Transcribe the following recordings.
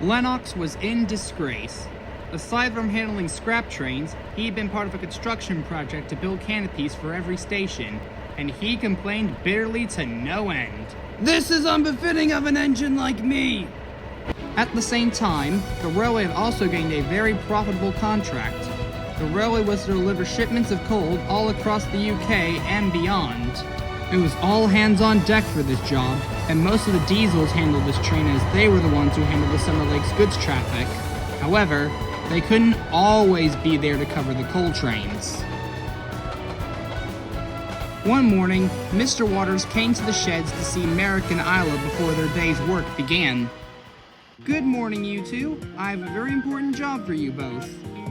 Lennox was in disgrace. Aside from handling scrap trains, he had been part of a construction project to build canopies for every station, and he complained bitterly to no end. This is unbefitting of an engine like me! At the same time, the railway had also gained a very profitable contract. The railway was to deliver shipments of coal all across the UK and beyond. It was all hands on deck for this job, and most of the diesels handled this train as they were the ones who handled the Summer Lakes goods traffic. However, they couldn't always be there to cover the coal trains. One morning, Mr. Waters came to the sheds to see Merrick and Isla before their day's work began. Good morning, you two. I have a very important job for you both.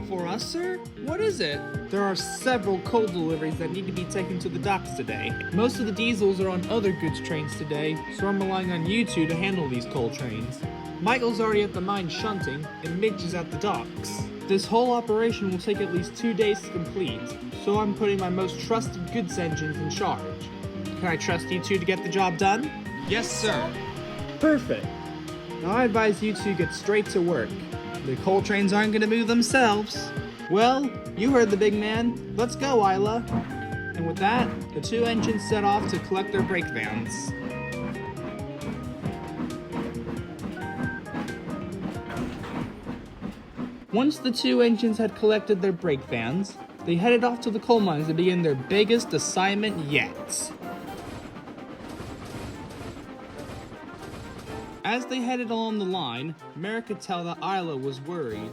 For us, sir? What is it? There are several coal deliveries that need to be taken to the docks today. Most of the diesels are on other goods trains today, so I'm relying on you two to handle these coal trains. Michael's already at the mine shunting, and Midge is at the docks. This whole operation will take at least 2 days to complete, so I'm putting my most trusted goods engines in charge. Can I trust you two to get the job done? Yes, sir. Perfect. Now I advise you two get straight to work. The coal trains aren't going to move themselves. Well, you heard the big man. Let's go, Isla. And with that, the two engines set off to collect their brake vans. Once the two engines had collected their brake vans, they headed off to the coal mines to begin their biggest assignment yet. As they headed along the line, Merrick could tell that Isla was worried.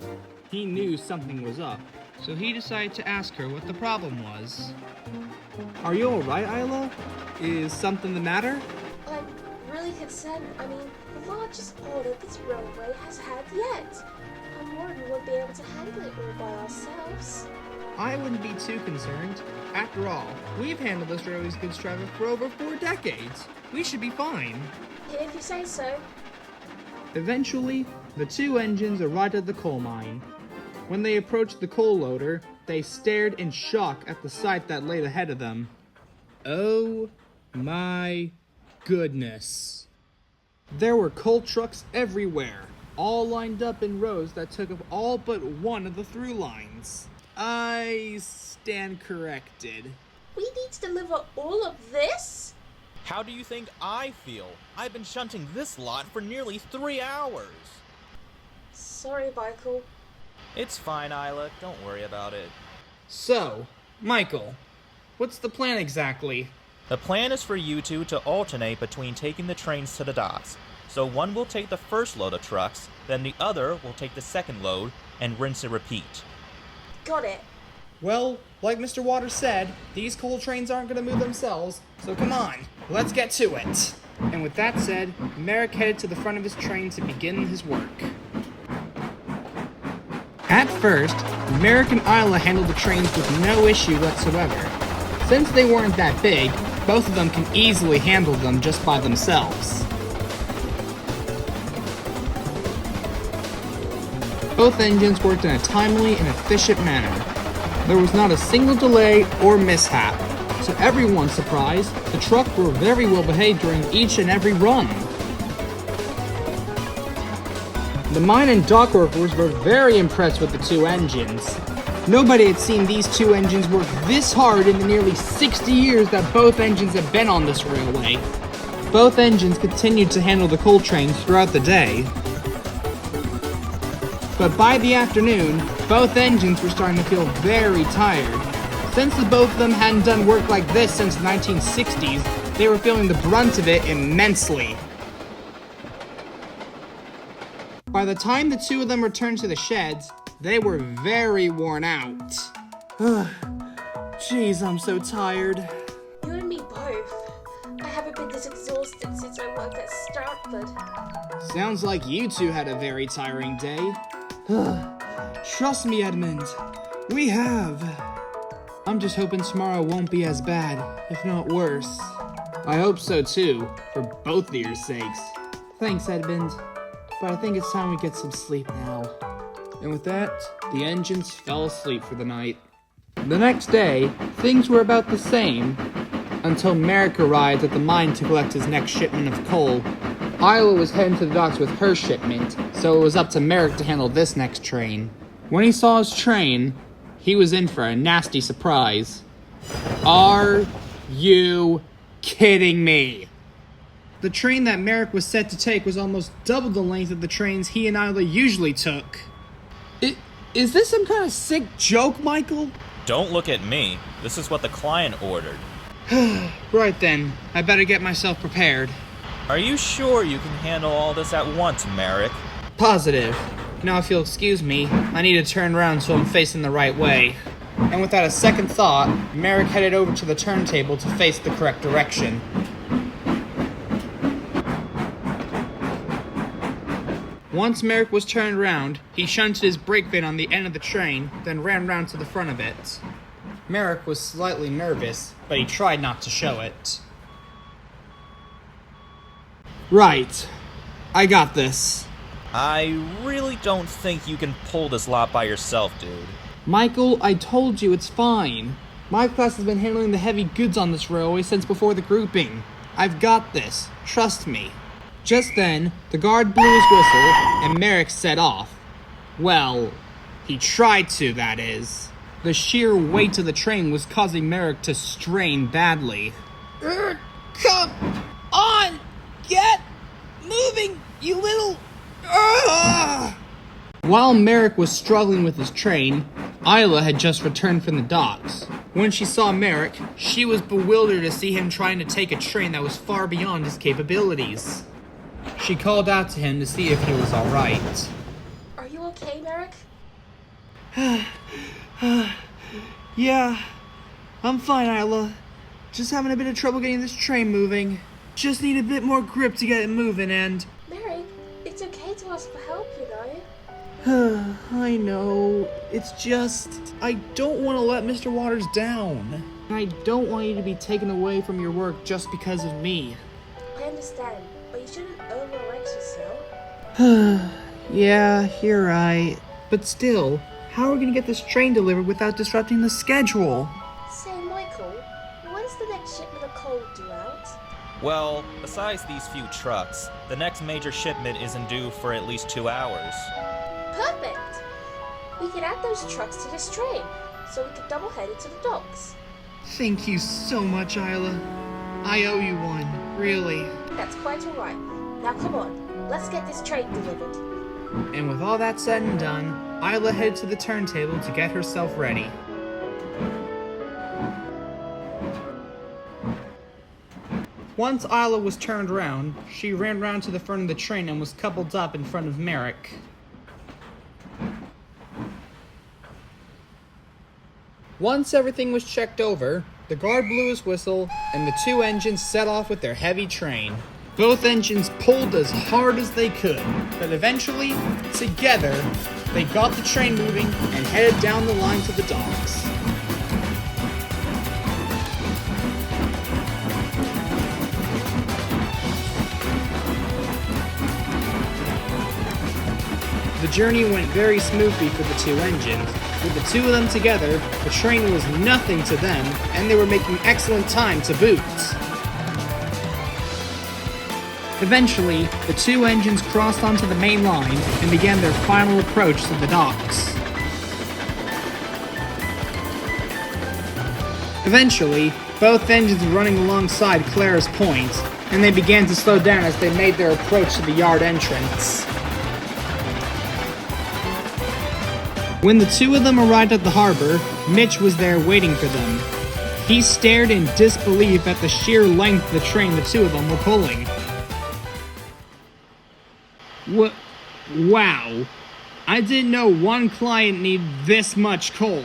He knew something was up, so he decided to ask her what the problem was. Are you alright, Isla? Is something the matter? I'm really concerned. I mean, the largest order this railway has had yet. I'm worried we won't be able to handle it all by ourselves. I wouldn't be too concerned. After all, we've handled this railway's goods traffic for over 4 decades. We should be fine. If you say so. Eventually, the two engines arrived at the coal mine. When they approached the coal loader, they stared in shock at the sight that lay ahead of them. Oh my goodness. There were coal trucks everywhere, all lined up in rows that took up all but one of the through lines. I stand corrected. We need to deliver all of this? How do you think I feel? I've been shunting this lot for nearly 3 hours. Sorry, Michael. It's fine, Isla. Don't worry about it. So, Michael, what's the plan exactly? The plan is for you two to alternate between taking the trains to the docks. So one will take the first load of trucks, then the other will take the second load, and rinse and repeat. Got it. Well, like Mr. Waters said, these coal trains aren't going to move themselves, so come on, let's get to it. And with that said, Merrick headed to the front of his train to begin his work. At first, Merrick and Isla handled the trains with no issue whatsoever. Since they weren't that big, both of them can easily handle them just by themselves. Both engines worked in a timely and efficient manner. There was not a single delay or mishap. To everyone's surprise, the trucks were very well behaved during each and every run. The mine and dock workers were very impressed with the two engines. Nobody had seen these two engines work this hard in the nearly 60 years that both engines have been on this railway. Both engines continued to handle the coal trains throughout the day. But by the afternoon, both engines were starting to feel very tired. Since the both of them hadn't done work like this since the 1960s, they were feeling the brunt of it immensely. By the time the two of them returned to the sheds, they were very worn out. Jeez, I'm so tired. You and me both. I haven't been this exhausted since I worked at Stratford. Sounds like you two had a very tiring day. Trust me, Edmund. We have. I'm just hoping tomorrow won't be as bad, if not worse. I hope so too, for both of your sakes. Thanks, Edmund. But I think it's time we get some sleep now. And with that, the engines fell asleep for the night. The next day, things were about the same, until Merrick arrived at the mine to collect his next shipment of coal. Isla was heading to the docks with her shipment, so it was up to Merrick to handle this next train. When he saw his train, he was in for a nasty surprise. Are you kidding me? The train that Merrick was set to take was almost double the length of the trains he and Isla usually took. Is this some kind of sick joke, Michael? Don't look at me. This is what the client ordered. Right then, I better get myself prepared. Are you sure you can handle all this at once, Merrick? Positive. Now if you'll excuse me, I need to turn around so I'm facing the right way. And without a second thought, Merrick headed over to the turntable to face the correct direction. Once Merrick was turned around, he shunted his brake bin on the end of the train, then ran round to the front of it. Merrick was slightly nervous, but he tried not to show it. Right. I got this. I really don't think you can pull this lot by yourself, dude. Michael, I told you it's fine. My class has been handling the heavy goods on this railway since before the grouping. I've got this. Trust me. Just then, the guard blew his whistle, and Merrick set off. Well, he tried to, that is. The sheer weight of the train was causing Merrick to strain badly. Come on! Get moving, you little... While Merrick was struggling with his train, Isla had just returned from the docks. When she saw Merrick, she was bewildered to see him trying to take a train that was far beyond his capabilities. She called out to him to see if he was alright. Are you okay, Merrick? Yeah, I'm fine, Isla. Just having a bit of trouble getting this train moving. Just need a bit more grip to get it moving and... Merrick, it's okay to ask for help, you know. I know. It's just... I don't want to let Mr. Waters down. I don't want you to be taken away from your work just because of me. I understand, but you shouldn't overwork yourself. Yeah, you're right. But still, how are we going to get this train delivered without disrupting the schedule? Say, Michael, when's the next shipment of coal due out? Well, besides these few trucks, the next major shipment isn't due for at least 2 hours. Perfect! We could add those trucks to this train, so we could double head it to the docks. Thank you so much, Isla. I owe you one, really. That's quite alright. Now come on, let's get this train delivered. And with all that said and done, Isla headed to the turntable to get herself ready. Once Isla was turned around, she ran round to the front of the train and was coupled up in front of Merrick. Once everything was checked over, the guard blew his whistle, and the two engines set off with their heavy train. Both engines pulled as hard as they could, but eventually, together, they got the train moving and headed down the line to the docks. The journey went very smoothly for the two engines. With the two of them together, the train was nothing to them, and they were making excellent time to boot. Eventually, the two engines crossed onto the main line and began their final approach to the docks. Eventually, both engines were running alongside Clara's Point, and they began to slow down as they made their approach to the yard entrance. When the two of them arrived at the harbor, Mitch was there waiting for them. He stared in disbelief at the sheer length of the train the two of them were pulling. Wow. I didn't know one client needed this much coal.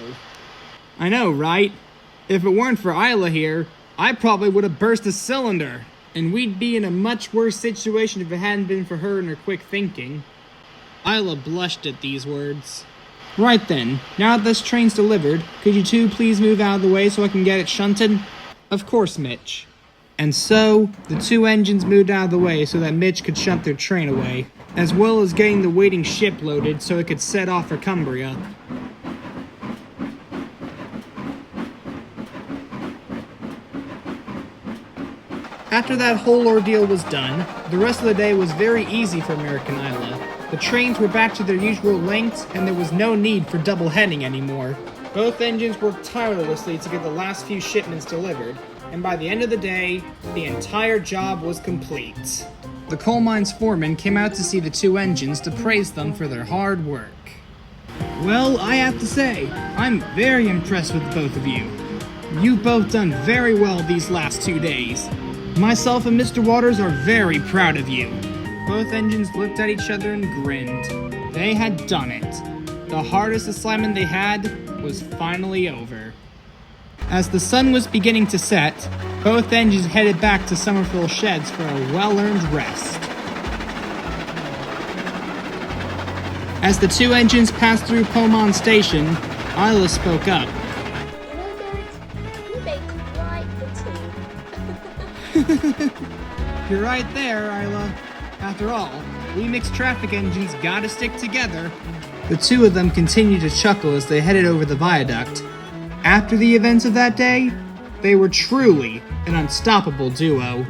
I know, right? If it weren't for Isla here, I probably would have burst a cylinder. And we'd be in a much worse situation if it hadn't been for her and her quick thinking. Isla blushed at these words. Right then, now that this train's delivered, could you two please move out of the way so I can get it shunted? Of course, Mitch. And so, the two engines moved out of the way so that Mitch could shunt their train away, as well as getting the waiting ship loaded so it could set off for Cumbria. After that whole ordeal was done, the rest of the day was very easy for Merrick and Isla. The trains were back to their usual lengths, and there was no need for double heading anymore. Both engines worked tirelessly to get the last few shipments delivered, and by the end of the day, the entire job was complete. The coal mine's foreman came out to see the two engines to praise them for their hard work. Well, I have to say, I'm very impressed with both of you. You've both done very well these last 2 days. Myself and Mr. Waters are very proud of you. Both engines looked at each other and grinned. They had done it. The hardest assignment they had was finally over. As the sun was beginning to set, both engines headed back to Summerville Sheds for a well-earned rest. As the two engines passed through Pomon Station, Isla spoke up. You know, Merrick, you make quite the team. You're right there, Isla. After all, we mixed traffic engines gotta stick together. The two of them continued to chuckle as they headed over the viaduct. After the events of that day, they were truly an unstoppable duo.